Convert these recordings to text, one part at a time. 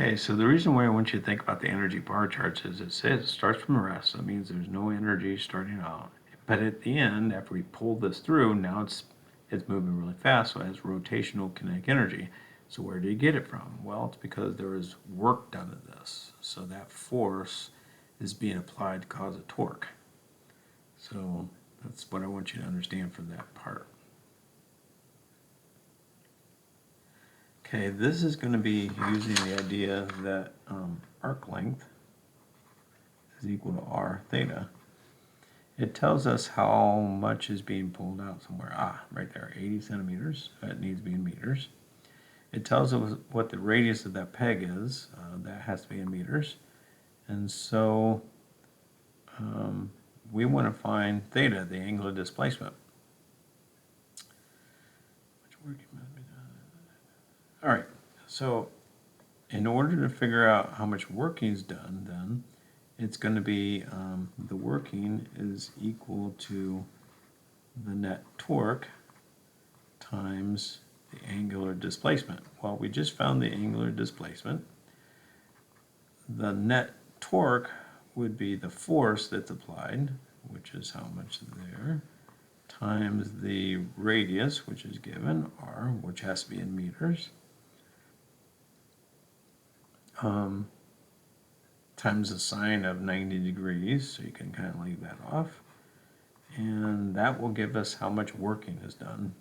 Okay, so the reason why I want you to think about the energy bar charts is it says it starts from rest. That means there's no energy starting out. But at the end, after we pull this through, now it's moving really fast, so it has rotational kinetic energy. So where do you get it from? Well, it's because there was work done to this. So that force is being applied to cause a torque. So that's what I want you to understand from that part. Okay, this is going to be using the idea that arc length is equal to r theta. It tells us how much is being pulled out somewhere. Right there, 80 centimeters. That needs to be in meters. It tells us what the radius of that peg is. That has to be in meters. And so we want to find theta, the angular displacement. All right, so in order to figure out how much working is done, then it's going to be the working is equal to the net torque times the angular displacement. Well, we just found the angular displacement. The net torque would be the force that's applied, which is how much there, times the radius, which is given, r, which has to be in meters, times the sine of 90 degrees, so you can kind of leave that off. And that will give us how much working is done.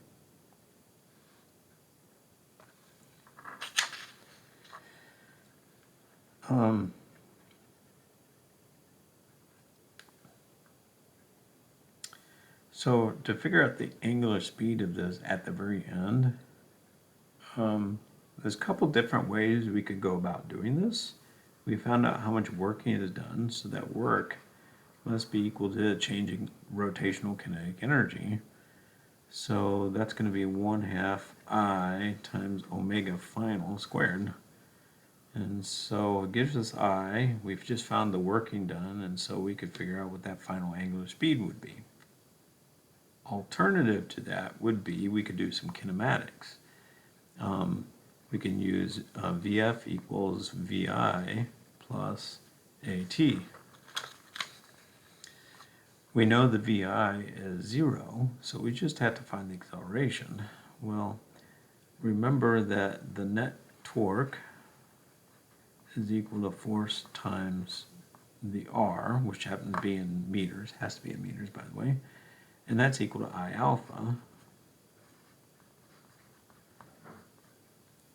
So to figure out the angular speed of this at the very end, there's a couple different ways we could go about doing this. We found out how much working is done, so that work must be equal to the changing rotational kinetic energy. So that's going to be 1/2 I times omega final squared. And so it gives us I. We've just found the working done, and so we could figure out what that final angular speed would be. Alternative to that would be we could do some kinematics. We can use VF equals VI plus AT. We know the VI is 0, so we just have to find the acceleration. Well, remember that the net torque is equal to force times the R, which happens to be in meters, has to be in meters by the way, and that's equal to I alpha.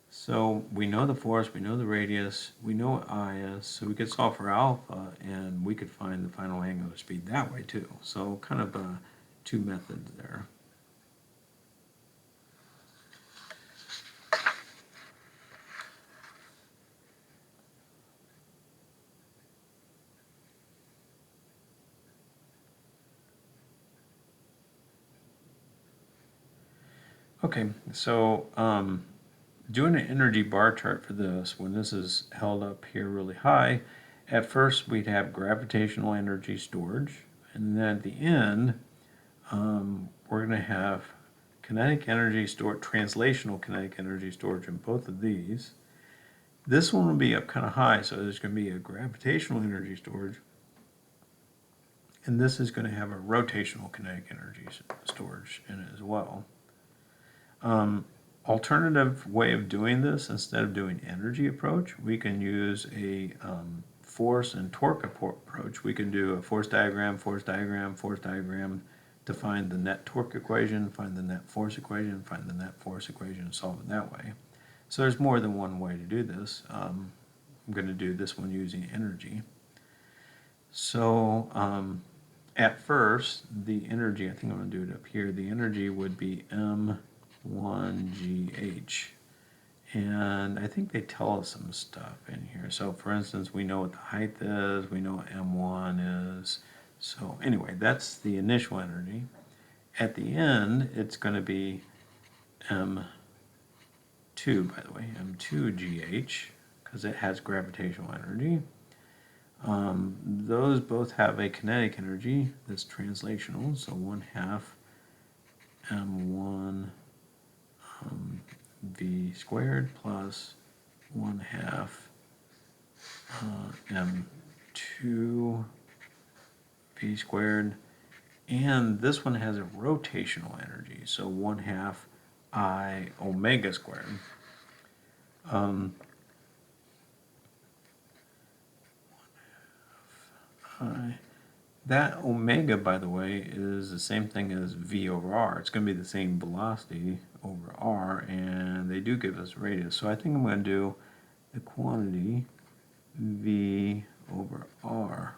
So we know the force, we know the radius, we know what I is, so we could solve for alpha and we could find the final angular speed that way too. So kind of two methods there. Okay, so doing an energy bar chart for this, when this is held up here really high, at first we'd have gravitational energy storage, and then at the end, we're going to have kinetic energy storage, translational kinetic energy storage in both of these. This one will be up kind of high, so there's going to be a gravitational energy storage, and this is going to have a rotational kinetic energy storage in it as well. Alternative way of doing this, instead of doing energy approach, we can use a force and torque approach. We can do a force diagram, force diagram, force diagram to find the net torque equation, find the net force equation, find the net force equation, and solve it that way. So there's more than one way to do this. I'm going to do this one using energy. So at first, the energy, I think I'm going to do it up here, the energy would be M1GH. And I think they tell us some stuff in here. So for instance, we know what the height is, we know what M1 is. So anyway, that's the initial energy. At the end, it's going to be M2, by the way, M2GH, because it has gravitational energy. Those both have a kinetic energy that's translational, so 1/2 M1 V squared plus 1/2 m2 v squared, and this one has a rotational energy, so 1/2 I omega squared. That omega, by the way, is the same thing as v over r. It's going to be the same velocity over r, and they do give us radius. So I think I'm going to do the quantity v over r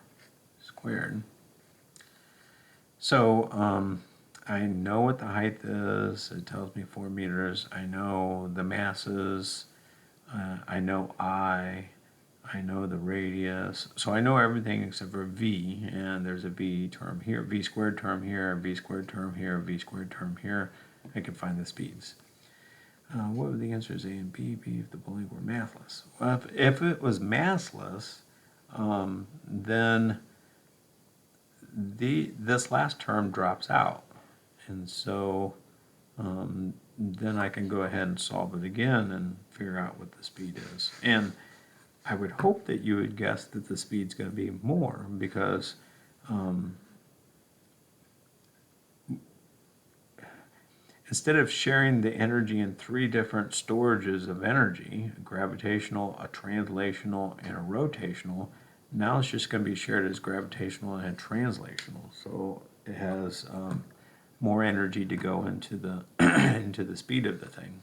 squared. So I know what the height is. It tells me 4 meters. I know the masses. I know I know the radius. So I know everything except for v, and there's a v term here, v squared term here, v squared term here, v squared term here. I can find the speeds. What were the answers A and B? B if the bowling were massless. Well, if it was massless, then this last term drops out. And so then I can go ahead and solve it again and figure out what the speed is. And I would hope that you would guess that the speed's going to be more, because instead of sharing the energy in 3 different storages of energy, a gravitational, a translational, and a rotational, now it's just going to be shared as gravitational and translational. So it has more energy to go into the into the speed of the thing.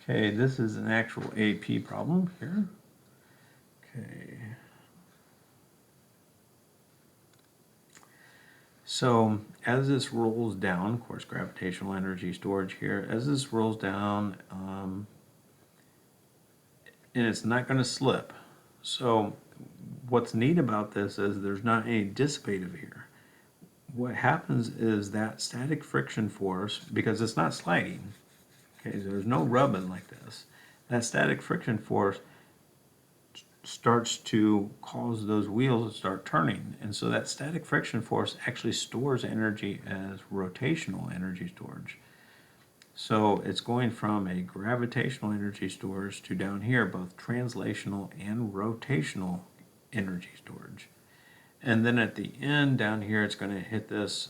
Okay, this is an actual AP problem here. Okay. So as this rolls down, of course, gravitational energy storage here, as this rolls down, and it's not going to slip. So what's neat about this is there's not any dissipative here. What happens is that static friction force, because it's not sliding, okay, so there's no rubbing like this, that static friction force starts to cause those wheels to start turning. And so that static friction force actually stores energy as rotational energy storage. So it's going from a gravitational energy storage to down here, both translational and rotational energy storage. And then at the end down here, it's going to hit this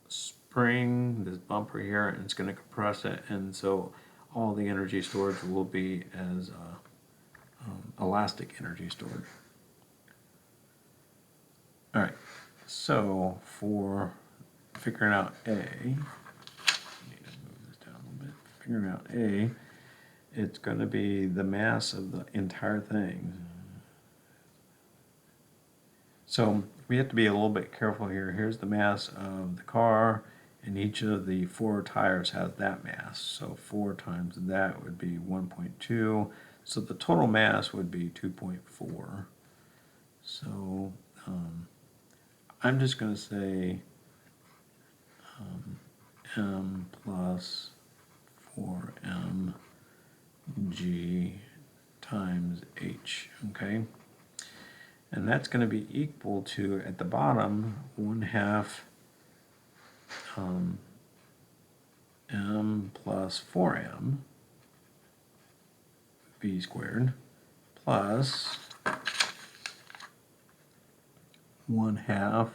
spring, this bumper here, and it's going to compress it. And so all the energy storage will be as elastic energy storage. All right, so for figuring out A, I need to move this down a little bit. Figuring out A, it's going to be the mass of the entire thing. So we have to be a little bit careful here. Here's the mass of the car, and each of the 4 tires has that mass. So 4 times that would be 1.2. So the total mass would be 2.4. So I'm just going to say m plus 4m g times h, okay? And that's going to be equal to, at the bottom, 1/2 m plus 4m v squared plus 1/2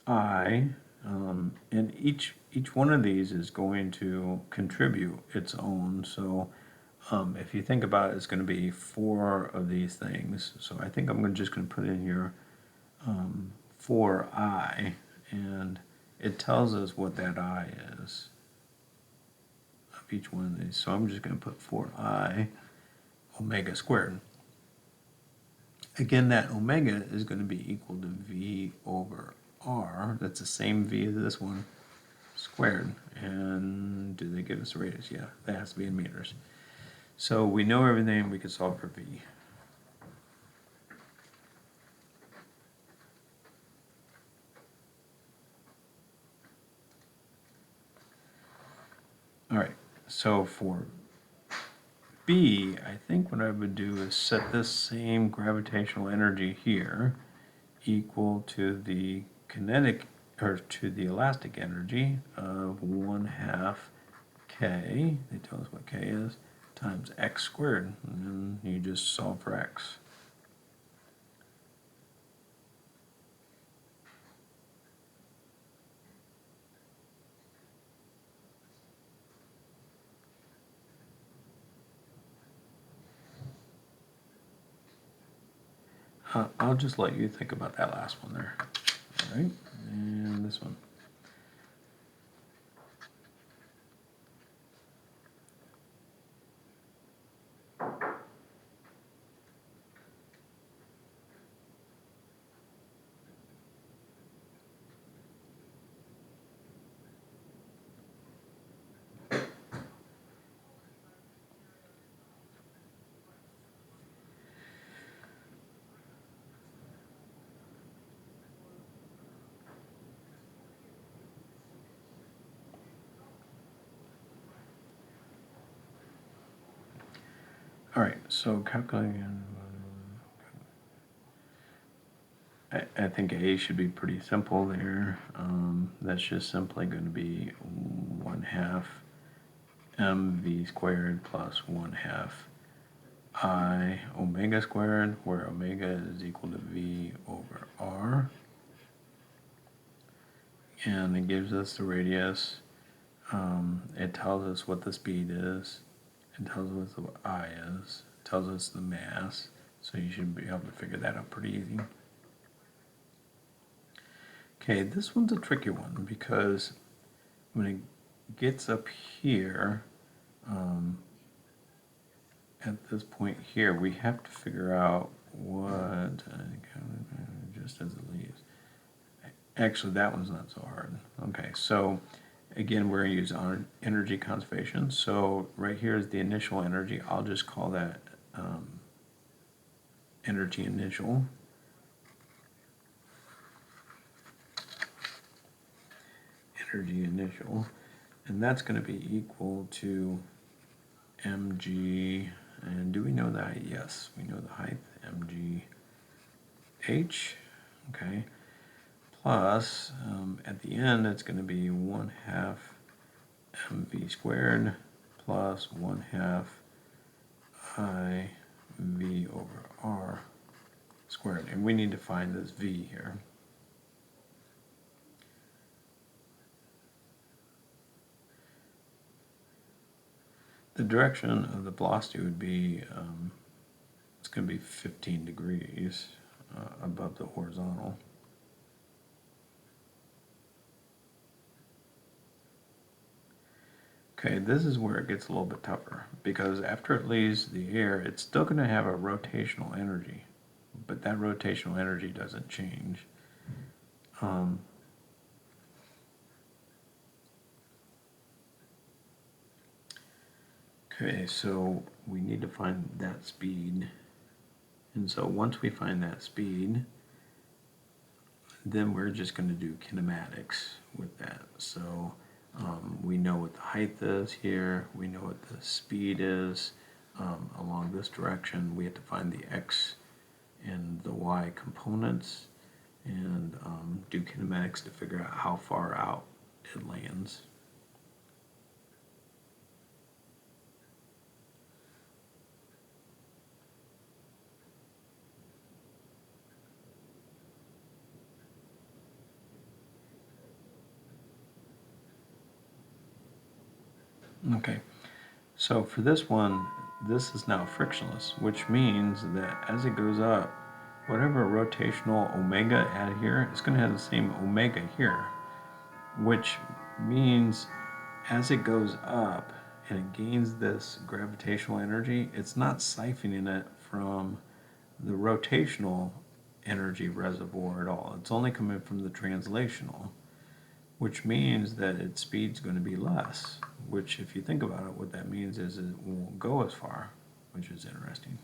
I, and each one of these is going to contribute its own. So if you think about it, it's going to be 4 of these things. So I think I'm just going to put in here 4I, and it tells us what that I is of each one of these. So I'm just going to put 4I omega squared. Again, that omega is going to be equal to V over R. That's the same V as this one squared. And do they give us a radius? Yeah, that has to be in meters. So we know everything, we can solve for V. All right, so for B, I think what I would do is set this same gravitational energy here equal to the kinetic, or to the elastic energy of 1/2 K. They tell us what K is. times x squared, and then you just solve for x. I'll just let you think about that last one there. All right, and this one. All right, so calculating. I think A should be pretty simple there. That's just simply going to be 1/2 mv squared plus 1/2 I omega squared, where omega is equal to v over r. And it gives us the radius. It tells us what the speed is. It tells us what I is. It tells us the mass. So you should be able to figure that out pretty easy. Okay, this one's a tricky one because when it gets up here, at this point here, we have to figure out what, just as it leaves. Actually, that one's not so hard. Okay, so again, we're going to use energy conservation. So right here is the initial energy. I'll just call that energy initial. Energy initial. And that's going to be equal to mg, and do we know the height? Yes, we know the height, mg h, okay, plus, at the end, it's going to be 1/2 mv squared plus 1/2 I v over r squared, and we need to find this v here. The direction of the velocity would be, it's going to be 15 degrees above the horizontal. Okay, this is where it gets a little bit tougher, because after it leaves the air, it's still going to have a rotational energy, but that rotational energy doesn't change. Okay, so we need to find that speed. And so once we find that speed, then we're just going to do kinematics with that. So we know what the height is here, we know what the speed is along this direction. We have to find the x and the y components and do kinematics to figure out how far out it lands. Okay, so for this one, this is now frictionless, which means that as it goes up, whatever rotational omega at here, it's going to have the same omega here, which means as it goes up and it gains this gravitational energy, it's not siphoning it from the rotational energy reservoir at all. It's only coming from the translational, which means that its speed's going to be less, which if you think about it, what that means is it won't go as far, which is interesting.